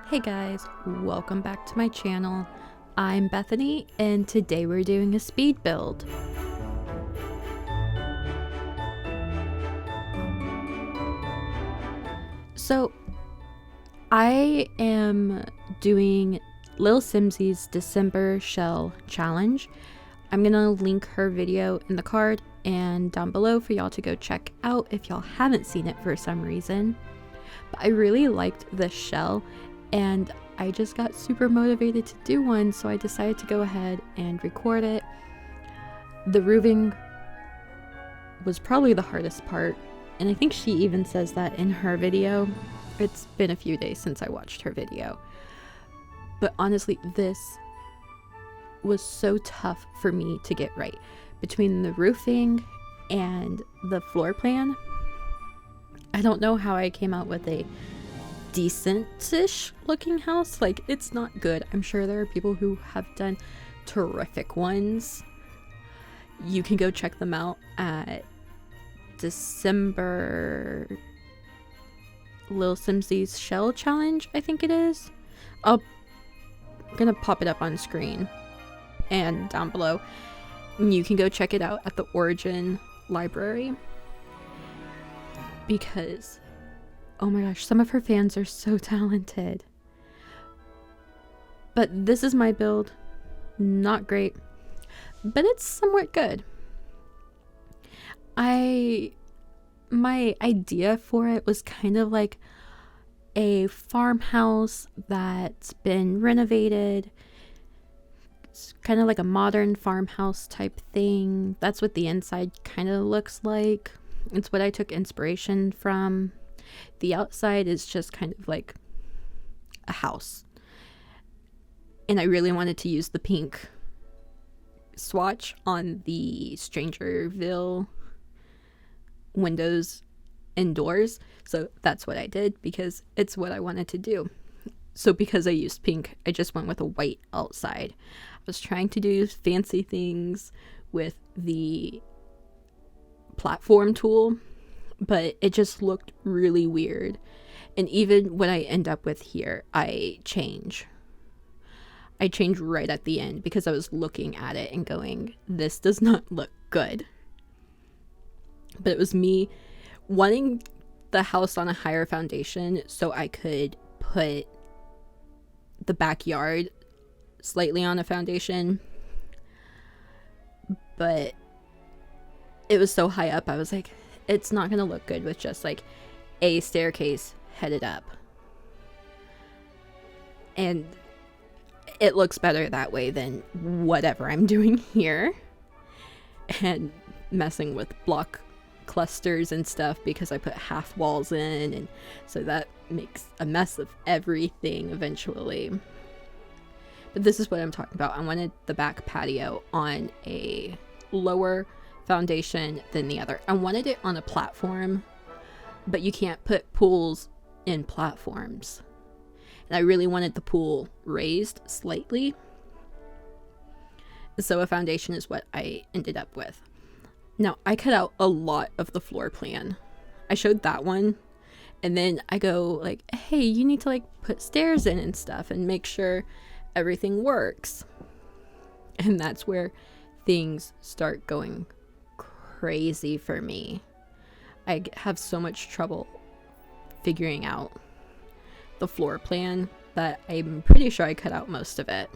Hey guys, welcome back to my channel. I'm Bethany and today we're doing a speed build. So I am doing lilsimsie's December shell challenge. I'm gonna link her video in the card and down below for y'all to go check out if y'all haven't seen it for some reason. But I really liked this shell and I just got super motivated to do one, so I decided to go ahead and record it. The roofing was probably the hardest part, and I think she even says that in her video. It's been a few days since I watched her video. But honestly, this was so tough for me to get right. Between the roofing and the floor plan, I don't know how I came out with a decent-ish looking house. Like, it's not good. I'm sure there are people who have done terrific ones. You can go check them out at December lilsimsie's shell challenge, I think it is. I'm gonna pop it up on screen and down below. You can go check it out at the Origin library because oh my gosh, some of her fans are so talented. But this is my build. Not great, but it's somewhat good. My idea for it was kind of like a farmhouse that's been renovated. It's kind of like a modern farmhouse type thing. That's what the inside kind of looks like. It's what I took inspiration from. The outside is just kind of like a house. And I really wanted to use the pink swatch on the Strangerville windows and doors. So that's what I did because it's what I wanted to do. So because I used pink, I just went with a white outside. I was trying to do fancy things with the platform tool, but it just looked really weird. And even what I end up with here, I change right at the end because I was looking at it and going, this does not look good. But it was me wanting the house on a higher foundation so I could put the backyard slightly on a foundation. But it was so high up, I was like, it's not gonna look good with just like a staircase headed up. And it looks better that way than whatever I'm doing here and messing with block clusters and stuff because I put half walls in, and so that makes a mess of everything eventually. But this is what I'm talking about. I wanted the back patio on a lower foundation than the other. I wanted it on a platform, but you can't put pools in platforms. And I really wanted the pool raised slightly. So a foundation is what I ended up with. Now, I cut out a lot of the floor plan. I showed that one, and then I go like, hey, you need to like put stairs in and stuff and make sure everything works. And that's where things start going crazy for me. I have so much trouble figuring out the floor plan that I'm pretty sure I cut out most of it.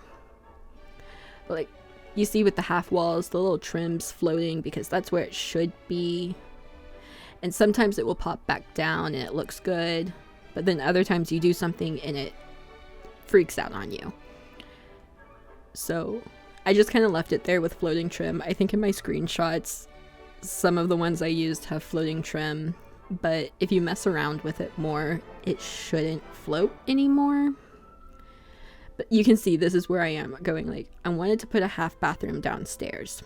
But like, you see with the half walls, the little trims floating because that's where it should be. And sometimes it will pop back down and it looks good. But then other times you do something and it freaks out on you. So I just kind of left it there with floating trim. I think in my screenshots, some of the ones I used have floating trim. But if you mess around with it more, it shouldn't float anymore. But you can see this is where I am going like, I wanted to put a half bathroom downstairs.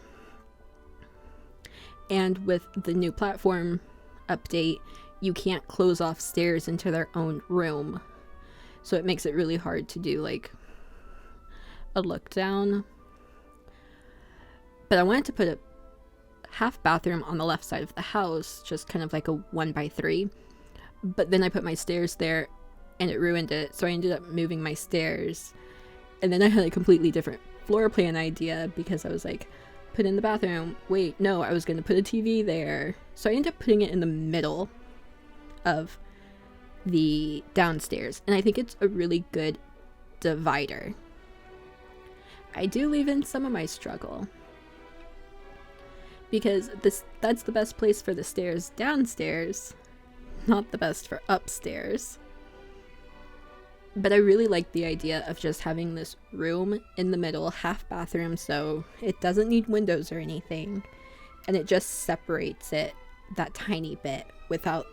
And with the new platform update, you can't close off stairs into their own room. So it makes it really hard to do like a look down. But I wanted to put a half bathroom on the left side of the house, just kind of like a 1x3. But then I put my stairs there and it ruined it. So I ended up moving my stairs. And then I had a completely different floor plan idea because I was like, put in the bathroom. Wait, no, I was going to put a TV there. So I ended up putting it in the middle of the downstairs. And I think it's a really good divider. I do leave in some of my struggle because that's the best place for the stairs downstairs, not the best for upstairs. But I really like the idea of just having this room in the middle, half bathroom, so it doesn't need windows or anything, and it just separates it that tiny bit without,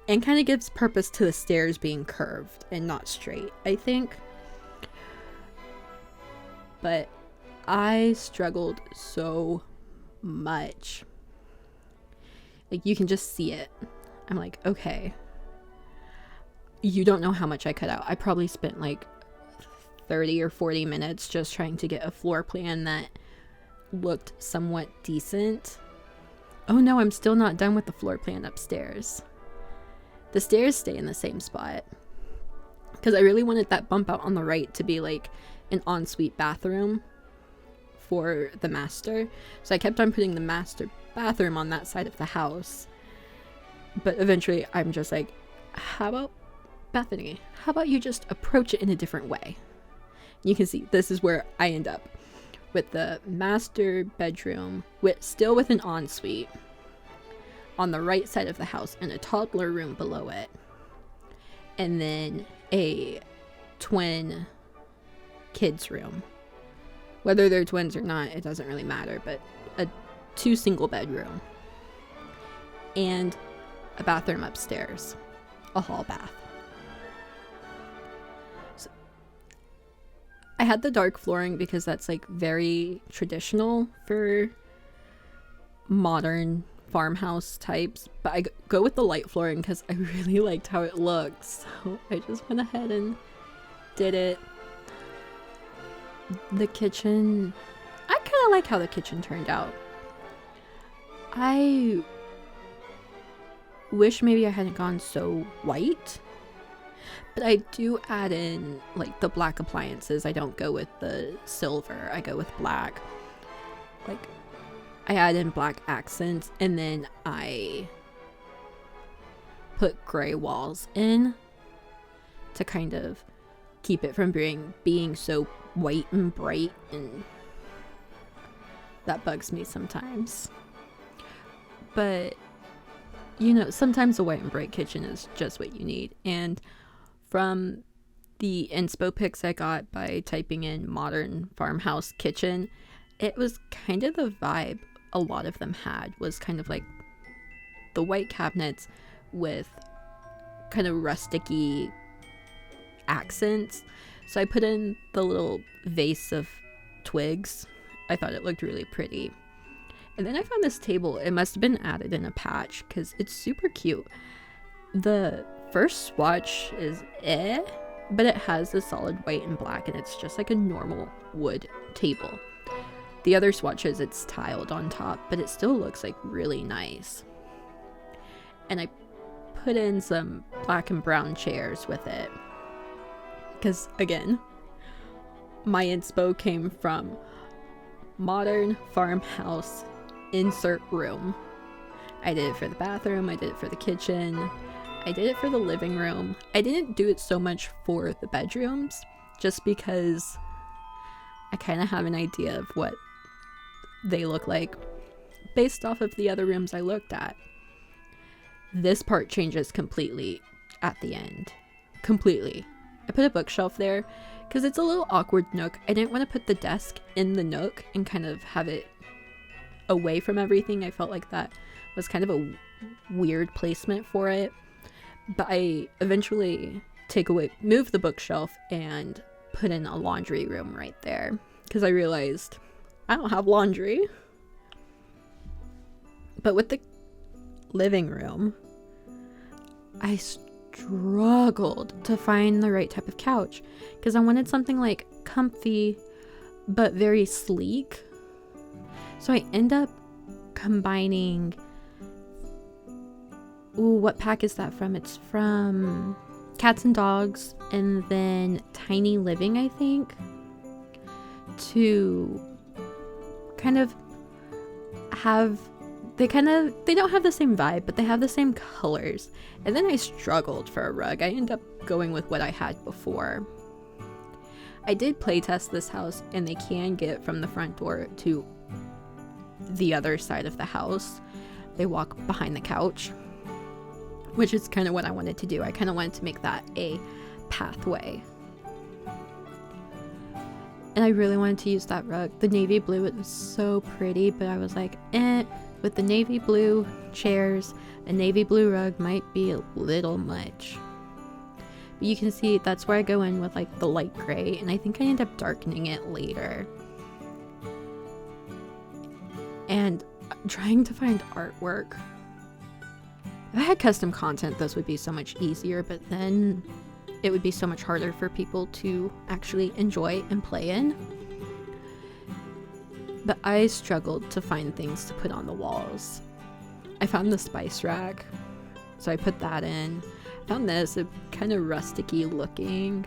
and kind of gives purpose to the stairs being curved and not straight, I think. But I struggled so much. Like, you can just see it. I'm like, okay. You don't know how much I cut out. I probably spent like 30 or 40 minutes just trying to get a floor plan that looked somewhat decent. Oh no, I'm still not done with the floor plan upstairs. The stairs stay in the same spot because I really wanted that bump out on the right to be like an ensuite bathroom for the master. So I kept on putting the master bathroom on that side of the house. But eventually I'm just like, how about Bethany, how about you just approach it in a different way? You can see this is where I end up with the master bedroom still with an ensuite on the right side of the house and a toddler room below it, and then a twin kids room. Whether they're twins or not, it doesn't really matter, but a 2 single bedroom and a bathroom upstairs, a hall bath. I had the dark flooring because that's like very traditional for modern farmhouse types, but I go with the light flooring because I really liked how it looks, so I just went ahead and did it. The kitchen, I kind of like how the kitchen turned out. I wish maybe I hadn't gone so white. But I do add in like the black appliances. I don't go with the silver. I go with black. Like, I add in black accents and then I put gray walls in to kind of keep it from being so white and bright, and that bugs me sometimes. But you know, sometimes a white and bright kitchen is just what you need. And from the inspo pics I got by typing in modern farmhouse kitchen, it was kind of the vibe a lot of them had, was kind of like the white cabinets with kind of rusticy accents. So I put in the little vase of twigs. I thought it looked really pretty. And then I found this table. It must have been added in a patch because it's super cute. The first swatch is but it has the solid white and black, and it's just like a normal wood table. The other swatches, it's tiled on top, but it still looks like really nice. And I put in some black and brown chairs with it because, again, my inspo came from modern farmhouse insert room. I did it for the bathroom, I did it for the kitchen, I did it for the living room. I didn't do it so much for the bedrooms, just because I kind of have an idea of what they look like based off of the other rooms I looked at. This part changes completely at the end. Completely. I put a bookshelf there because it's a little awkward nook. I didn't want to put the desk in the nook and kind of have it away from everything. I felt like that was kind of a weird placement for it. But I eventually moved the bookshelf and put in a laundry room right there because I realized I don't have laundry. But with the living room, I struggled to find the right type of couch because I wanted something like comfy but very sleek. So I end up combining, what pack is that from? It's from cats and dogs, and then tiny living, I think, to kind of have, they don't have the same vibe, but they have the same colors. And then I struggled for a rug. I ended up going with what I had before. I did playtest this house, and they can get from the front door to the other side of the house. They walk behind the couch, which is kind of what I wanted to do. I kind of wanted to make that a pathway. And I really wanted to use that rug. The navy blue, it was so pretty, but I was like, with the navy blue chairs, a navy blue rug might be a little much. But you can see that's where I go in with like the light gray, and I think I end up darkening it later. And trying to find artwork. If I had custom content, this would be so much easier, but then it would be so much harder for people to actually enjoy and play in. But I struggled to find things to put on the walls. I found the spice rack, so I put that in. I found this, kind of rusticy looking.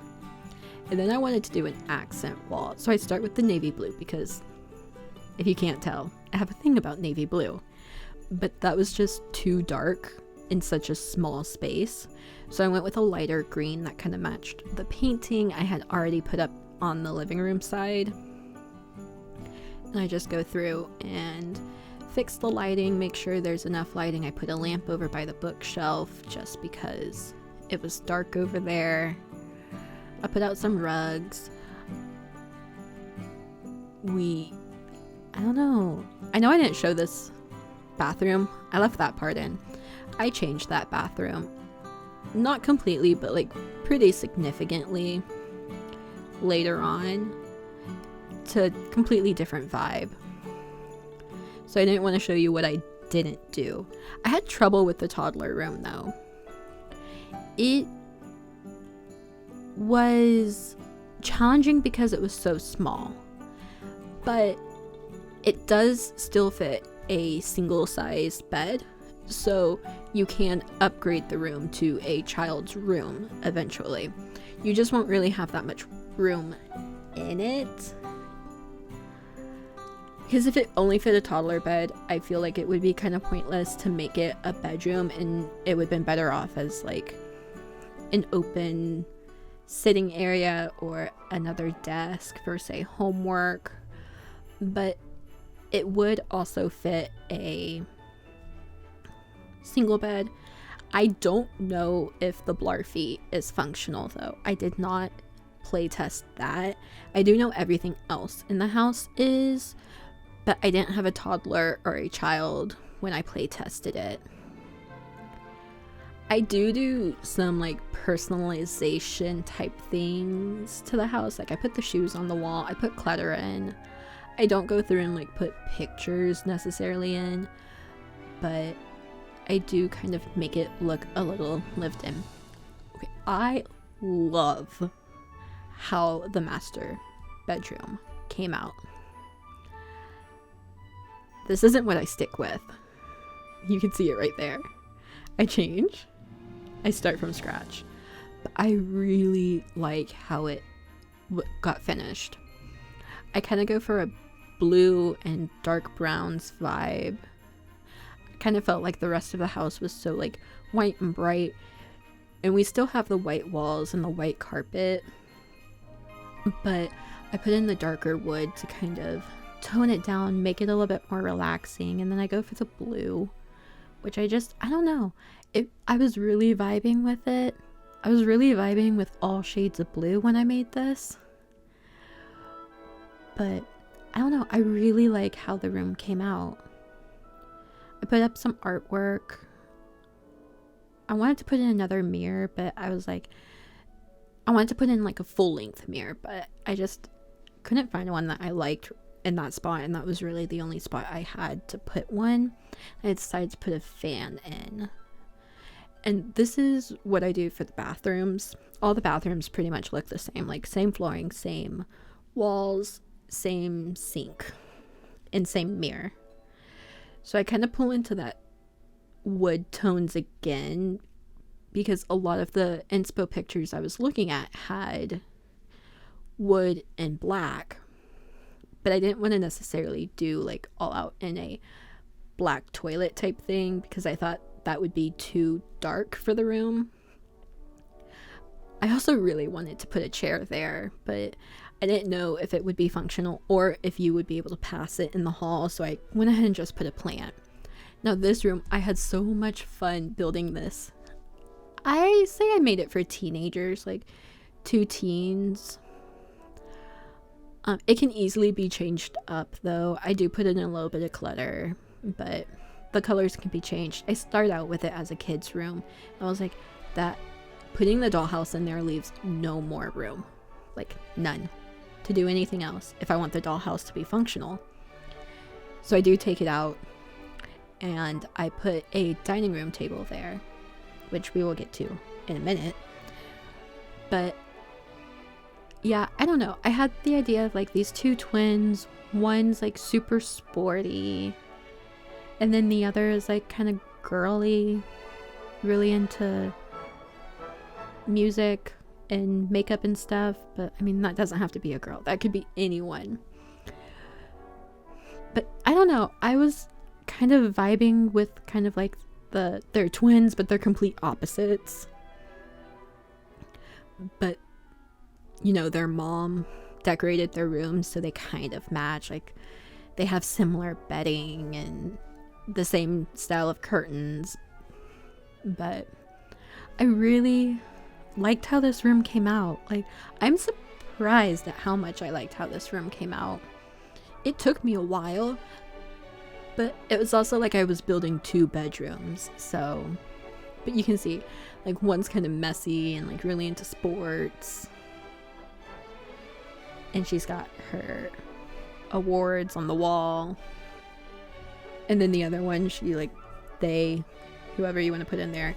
And then I wanted to do an accent wall, so I start with the navy blue because, if you can't tell, I have a thing about navy blue. But that was just too dark in such a small space. So I went with a lighter green that kind of matched the painting I had already put up on the living room side. And I just go through and fix the lighting, make sure there's enough lighting. I put a lamp over by the bookshelf just because it was dark over there. I put out some rugs. I don't know. I know I didn't show this bathroom. I left that part in. I changed that bathroom. Not completely, but like pretty significantly later on to a completely different vibe. So I didn't want to show you what I didn't do. I had trouble with the toddler room though. It was challenging because it was so small, but it does still fit a single sized bed, so you can upgrade the room to a child's room eventually. You just won't really have that much room in it, because if it only fit a toddler bed, I feel like it would be kind of pointless to make it a bedroom, and it would have been better off as like an open sitting area or another desk for say homework. But it would also fit a single bed. I don't know if the Blarfy is functional though. I did not play test that. I do know everything else in the house is, but I didn't have a toddler or a child when I play tested it. I do some like personalization type things to the house. Like I put the shoes on the wall, I put clutter in. I don't go through and like put pictures necessarily in, but I do kind of make it look a little lived in. Okay, I love how the master bedroom came out. This isn't what I stick with. You can see it right there. I change. I start from scratch. But I really like how it got finished. I kind of go for a blue and dark browns vibe. I kind of felt like the rest of the house was so like white and bright, and we still have the white walls and the white carpet, but I put in the darker wood to kind of tone it down, make it a little bit more relaxing. And then I go for the blue, which I don't know, I was really vibing with it. I was really vibing with all shades of blue when I made this, but I don't know, I really like how the room came out. I put up some artwork. I wanted to put in another mirror, but I was like, I wanted to put in like a full length mirror, but I just couldn't find one that I liked in that spot, and that was really the only spot I had to put one. I decided to put a fan in. And this is what I do for the bathrooms. All the bathrooms pretty much look the same, like same flooring, same walls, same sink, and same mirror. So I kind of pull into that wood tones again because a lot of the inspo pictures I was looking at had wood and black, but I didn't want to necessarily do like all out in a black toilet type thing because I thought that would be too dark for the room. I also really wanted to put a chair there, but I didn't know if it would be functional or if you would be able to pass it in the hall, so I went ahead and just put a plant. Now this room, I had so much fun building this. I say I made it for teenagers, like 2 teens. It can easily be changed up though. I do put in a little bit of clutter, but the colors can be changed. I started out with it as a kid's room. I was like, that putting the dollhouse in there leaves no more room, like none, to do anything else if I want the dollhouse to be functional. So I do take it out and I put a dining room table there, which we will get to in a minute. But yeah, I don't know. I had the idea of like these 2 twins. One's like super sporty, and then the other is like kind of girly, really into music and makeup and stuff. But I mean, that doesn't have to be a girl. That could be anyone. But I don't know. I was kind of vibing with kind of like they're twins, but they're complete opposites. But you know, their mom decorated their rooms so they kind of match. Like they have similar bedding and the same style of curtains. But I really liked how this room came out. Like, I'm surprised at how much I liked how this room came out. It took me a while, but it was also like I was building 2 bedrooms, so. But you can see, like, one's kind of messy and like really into sports, and she's got her awards on the wall. And then the other one, whoever you want to put in there,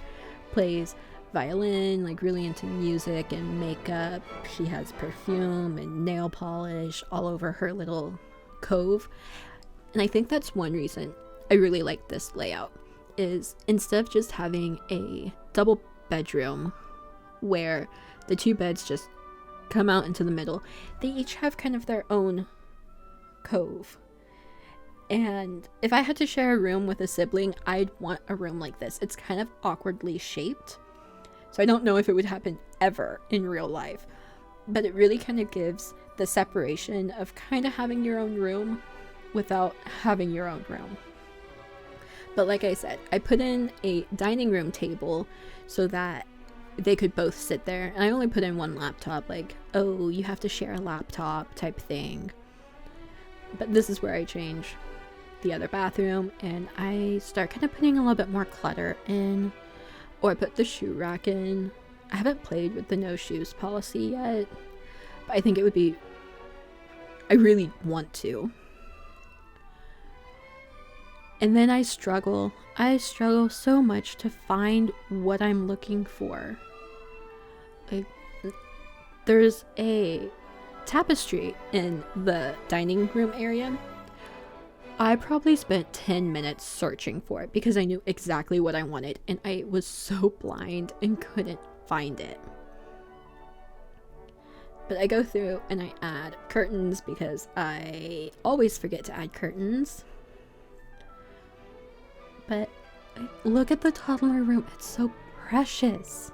plays violin, like really into music and makeup. She has perfume and nail polish all over her little cove. And I think that's one reason I really like this layout, is instead of just having a double bedroom where the 2 beds just come out into the middle, they each have kind of their own cove. And if I had to share a room with a sibling, I'd want a room like this. It's kind of awkwardly shaped, so I don't know if it would happen ever in real life, but it really kind of gives the separation of kind of having your own room without having your own room. But like I said, I put in a dining room table so that they could both sit there, and I only put in 1 laptop, like, oh, you have to share a laptop type thing. But this is where I change the other bathroom, and I start kind of putting a little bit more clutter in, or I put the shoe rack in. I haven't played with the no shoes policy yet, but I think it would be, I really want to. And then I struggle so much to find what I'm looking for. Like, there's a tapestry in the dining room area. I probably spent 10 minutes searching for it because I knew exactly what I wanted, and I was so blind and couldn't find it. But I go through and I add curtains because I always forget to add curtains. But look at the toddler room. It's so precious.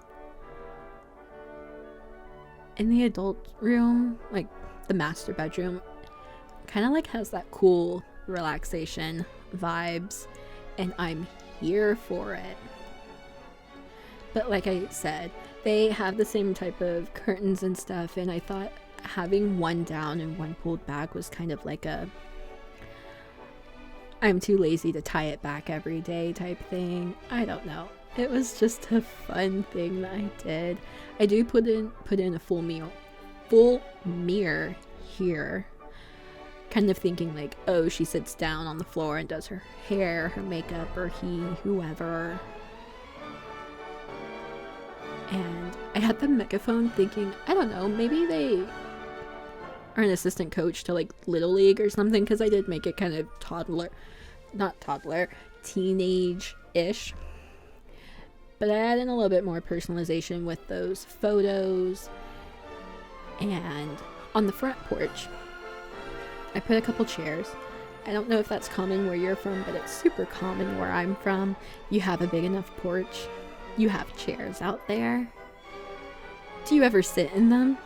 In the adult room, like the master bedroom, kind of like has that cool relaxation vibes, and I'm here for it. But like I said, they have the same type of curtains and stuff, and I thought having one down and one pulled back was kind of like a I'm too lazy to tie it back every day type thing. I don't know. It was just a fun thing that I did. I do put in a full mirror here. Kind of thinking like, oh, she sits down on the floor and does her hair, her makeup, or whoever. And I had the megaphone thinking, I don't know, maybe they are an assistant coach to like Little League or something, because I did make it kind of teenage-ish. But I add in a little bit more personalization with those photos. And on the front porch, I put a couple chairs. I don't know if that's common where you're from, but it's super common where I'm from. You have a big enough porch. You have chairs out there. Do you ever sit in them?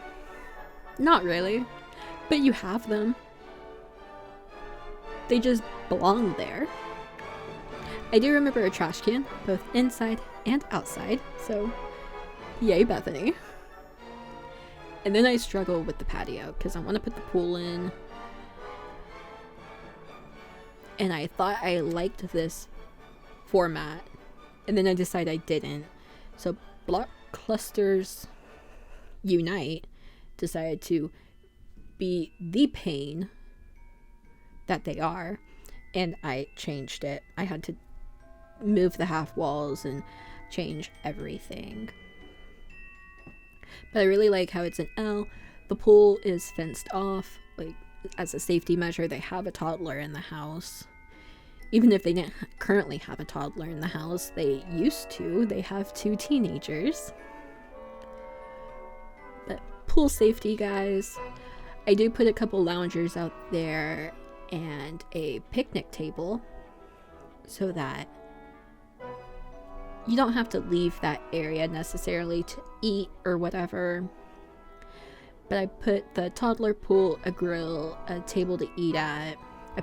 Not really, but you have them. They just belong there. I do remember a trash can, both inside and outside, so yay Bethany. And then I struggle with the patio because I want to put the pool in. And I thought I liked this format, and then I decided I didn't. So Block Clusters Unite decided to be the pain that they are, and I changed it. I had to move the half walls and change everything. But I really like how it's an L. The pool is fenced off. Like, as a safety measure, they have a toddler in the house. Even if they didn't currently have a toddler in the house, they used to. They have 2 teenagers. But pool safety, guys. I do put a couple loungers out there and a picnic table so that you don't have to leave that area necessarily to eat or whatever. But I put the toddler pool, a grill, a table to eat at. I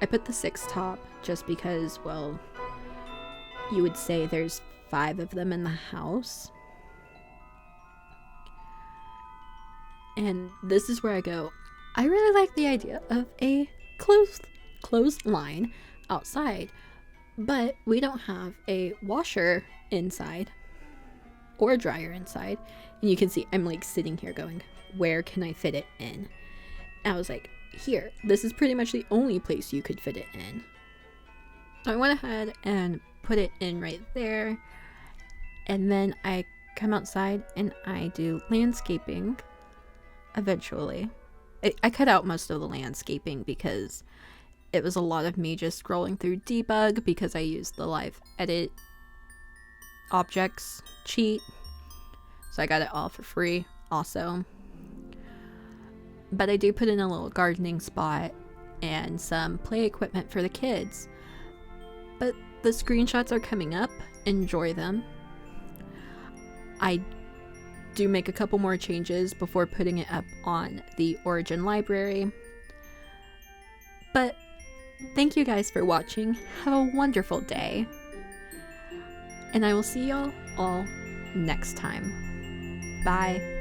put the 6 top just because, well, you would say there's 5 of them in the house. And this is where I go, I really like the idea of a closed line outside, but we don't have a washer inside or a dryer inside. And you can see I'm like sitting here going, where can I fit it in? And I was like, here, this is pretty much the only place you could fit it in. So I went ahead and put it in right there, and then I come outside and I do landscaping eventually. I cut out most of the landscaping because it was a lot of me just scrolling through debug because I used the live edit objects cheat, so I got it all for free also. But I do put in a little gardening spot and some play equipment for the kids. But the screenshots are coming up. Enjoy them. I do make a couple more changes before putting it up on the Origin library. But thank you guys for watching. Have a wonderful day. And I will see y'all all next time. Bye.